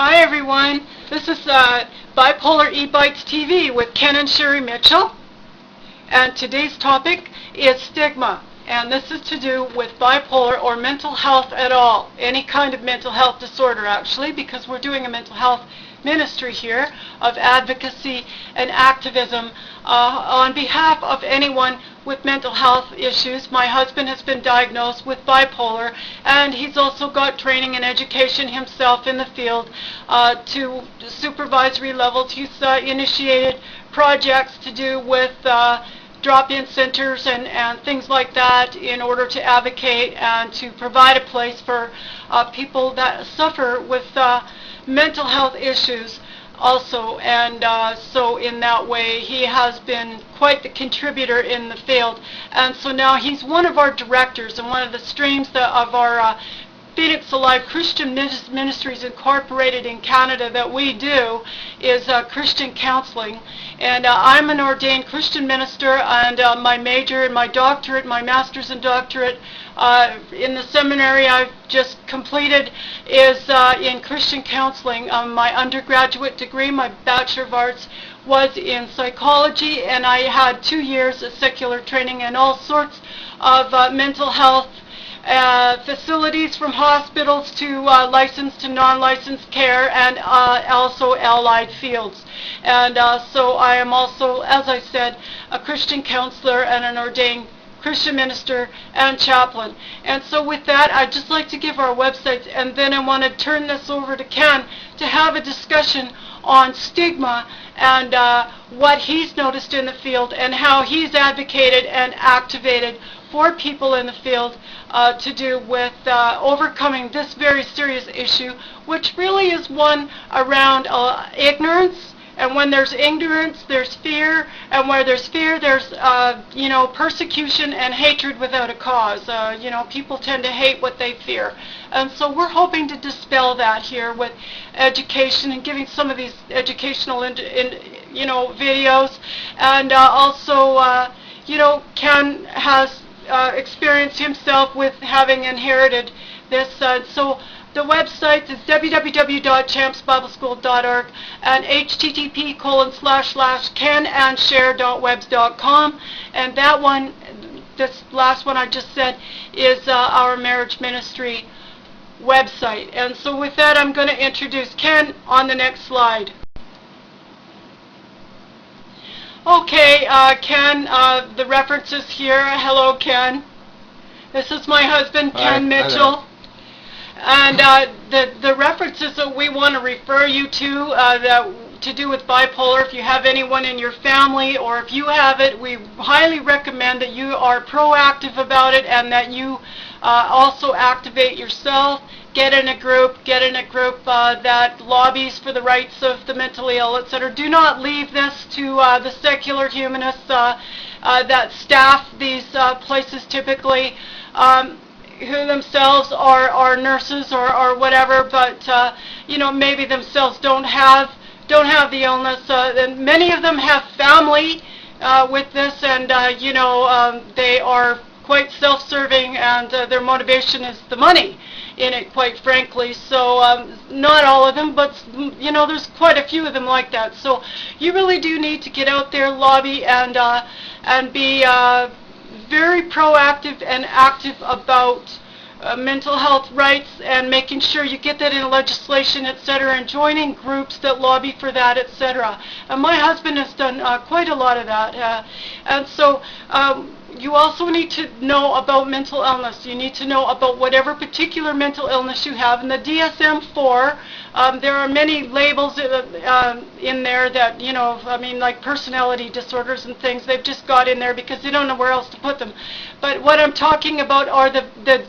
Hi everyone, this is Bipolar e-ByTeS TV with Ken and Sherry Mitchell, and today's topic is stigma, and this is to do with bipolar or mental health at all, any kind of mental health disorder actually, because we're doing a mental health ministry here of advocacy and activism on behalf of anyone with mental health issues. My husband has been diagnosed with bipolar, and he's also got training and education himself in the field to supervisory levels. He's initiated projects to do with drop-in centers and things like that in order to advocate and to provide a place for people that suffer with mental health issues also, and so in that way he has been quite the contributor in the field, and so now he's one of our directors, and one of the streams of our Phoenix Alive Christian Ministries Incorporated in Canada that we do is Christian counseling. And I'm an ordained Christian minister, and my major and my doctorate, my master's and doctorate in the seminary I've just completed is in Christian counseling. My undergraduate degree, my Bachelor of Arts, was in psychology, and I had 2 years of secular training in all sorts of mental health facilities, from hospitals to licensed to non-licensed care, and also allied fields. And so I am also, as I said, a Christian counselor and an ordained Christian minister and chaplain. And so with that, I'd just like to give our websites, and then I want to turn this over to Ken to have a discussion on stigma and what he's noticed in the field and how he's advocated and activated for people in the field to do with overcoming this very serious issue, which really is one around ignorance. And when there's ignorance, there's fear, and where there's fear, there's persecution and hatred without a cause. People tend to hate what they fear, and so we're hoping to dispel that here with education and giving some of these educational videos, and also Ken has experienced himself with having inherited this. So the website is www.champsbibleschool.org and http://kenandshare.webs.com, and that one, this last one I just said, is our marriage ministry website. And so with that, I'm going to introduce Ken on the next slide. Okay, Ken, the references here. Hello, Ken. This is my husband, Ken Mitchell. And the references that we want to refer you to that to do with bipolar, if you have anyone in your family or if you have it, we highly recommend that you are proactive about it and that you also activate yourself. Get in a group that lobbies for the rights of the mentally ill, etc. Do not leave this to the secular humanists that staff these places typically, who themselves are nurses or whatever, but maybe themselves don't have the illness. And many of them have family with this, and they are quite self-serving, and their motivation is the money in it, quite frankly. So not all of them, but there's quite a few of them like that. So you really do need to get out there, lobby, and be very proactive and active about mental health rights, and making sure you get that in legislation, etc., and joining groups that lobby for that, etc. And my husband has done quite a lot of that. And so you also need to know about mental illness. You need to know about whatever particular mental illness you have. In the DSM-4, there are many labels in there that, like personality disorders and things, they've just got in there because they don't know where else to put them. But what I'm talking about are the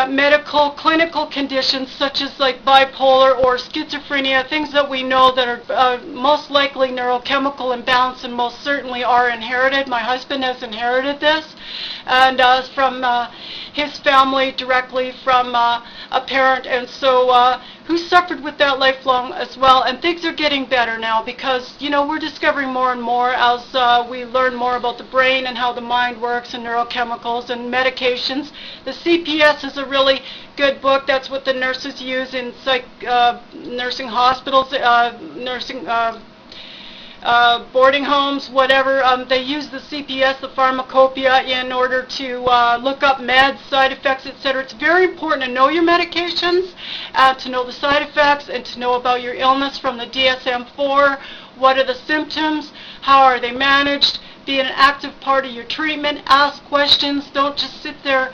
medical, clinical conditions such as like bipolar or schizophrenia, things that we know that are most likely neurochemical imbalance and most certainly are inherited. My husband has inherited this, and from his family, directly from a parent, and so who suffered with that lifelong as well, and things are getting better now because, you know, we're discovering more and more as we learn more about the brain and how the mind works and neurochemicals and medications. The CPS is a really good book. That's what the nurses use in nursing hospitals, boarding homes, whatever. They use the CPS, the pharmacopoeia, in order to look up meds, side effects, etc. It's very important to know your medications, to know the side effects, and to know about your illness from the DSM-4. What are the symptoms? How are they managed? Be an active part of your treatment. Ask questions. Don't just sit there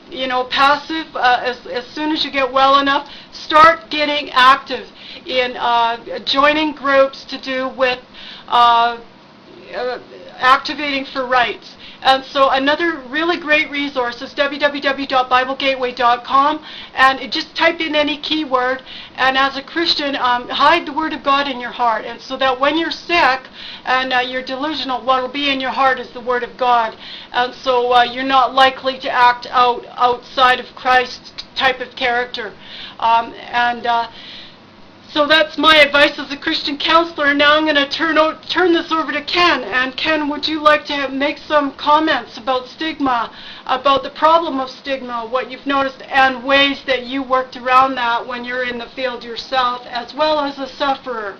you know, passive. As soon as you get well enough, start getting active in joining groups to do with activating for rights. And so another really great resource is www.biblegateway.com, and just type in any keyword, and as a Christian, hide the Word of God in your heart, and so that when you're sick and you're delusional, what will be in your heart is the Word of God, and so you're not likely to act outside of Christ's type of character. So that's my advice as a Christian counselor. And now I'm going to turn this over to Ken. And Ken, would you like to make some comments about stigma, about the problem of stigma, what you've noticed, and ways that you worked around that when you're in the field yourself, as well as a sufferer?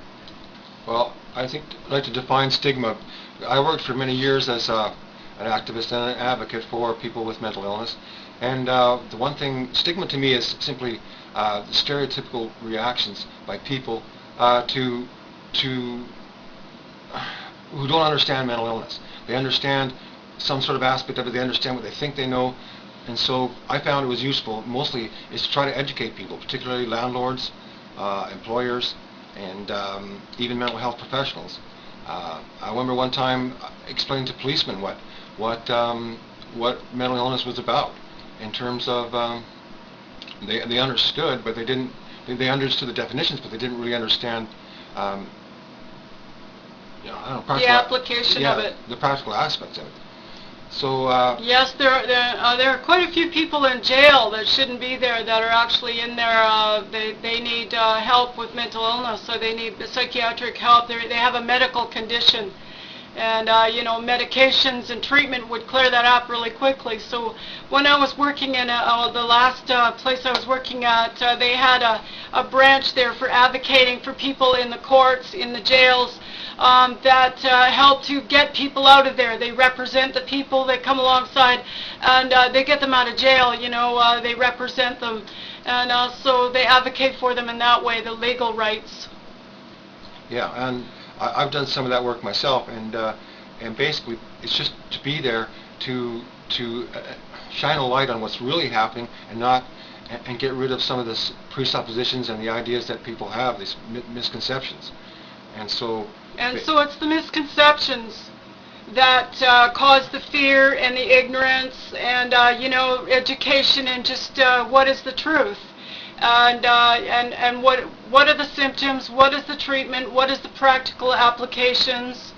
Well, I think I'd like to define stigma. I worked for many years as an activist and an advocate for people with mental illness. And the one thing, stigma to me is simply the stereotypical reactions by people who don't understand mental illness. They understand some sort of aspect of it, they understand what they think they know, and so I found it was useful, mostly, is to try to educate people, particularly landlords, employers, and even mental health professionals. I remember one time explaining to policemen what mental illness was about, in terms of they understood, but they understood the definitions, but they didn't really understand the application of it, the practical aspects of it. So yes, there are quite a few people in jail that shouldn't be there, that are actually in there. They need help with mental illness, so they need psychiatric help. They have a medical condition. And, you know, medications and treatment would clear that up really quickly. So when I was working in the last place I was working at, they had a branch there for advocating for people in the courts, in the jails, that help to get people out of there. They represent the people that come alongside, and they get them out of jail, you know, they represent them. And so they advocate for them in that way, the legal rights. Yeah, and I've done some of that work myself, and basically it's just to be there to shine a light on what's really happening, and get rid of some of the presuppositions and the ideas that people have, these misconceptions. And so it's the misconceptions that cause the fear and the ignorance, and you know, education, and just what is the truth. And what are the symptoms, what is the treatment, what is the practical applications,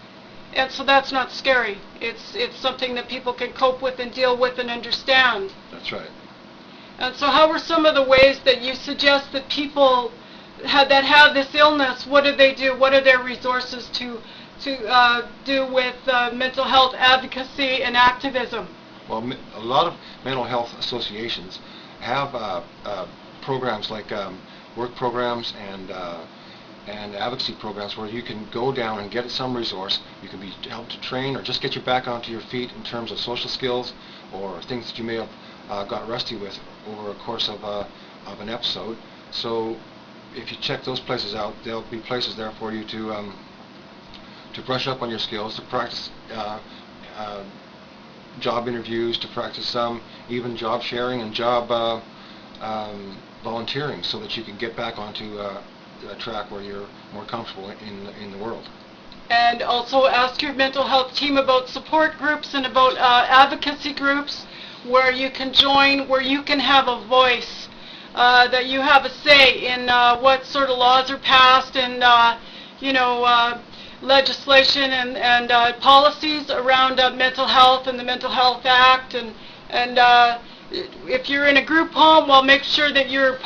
and so that's not scary. It's something that people can cope with and deal with and understand. That's right. And so how are some of the ways that you suggest that people that have this illness, what do they do, what are their resources to do with mental health advocacy and activism? Well, a lot of mental health associations have programs like work programs and advocacy programs where you can go down and get some resource. You can be helped to train or just get you back onto your feet in terms of social skills or things that you may have got rusty with over a course of an episode. So if you check those places out, there'll be places there for you to brush up on your skills, to practice job interviews, to practice even job sharing and job volunteering, so that you can get back onto a track where you're more comfortable in the world. And also ask your mental health team about support groups and about advocacy groups where you can join, where you can have a voice, that you have a say in what sort of laws are passed, and you know, legislation and policies around mental health and the Mental Health Act, and if you're in a group home, well, make sure that you're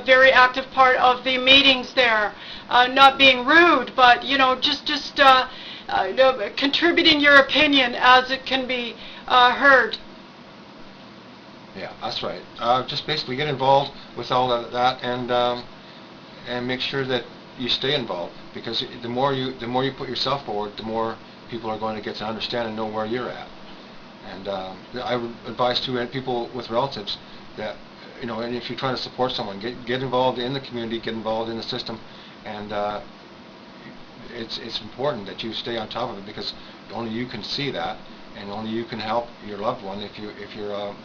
very active part of the meetings there. Not being rude, but, you know, just contributing your opinion as it can be heard. Yeah, that's right. Just basically get involved with all of that, and make sure that you stay involved, because the more you put yourself forward, the more people are going to get to understand and know where you're at. And I would advise to people with relatives that, you know, and if you're trying to support someone, get involved in the community, get involved in the system, and it's important that you stay on top of it, because only you can see that, and only you can help your loved one if you're if you're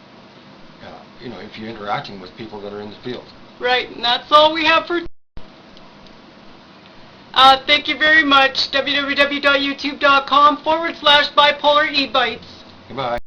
interacting with people that are in the field. Right, and that's all we have for. Thank you very much. www.youtube.com/bipolar e-ByTeS. Goodbye.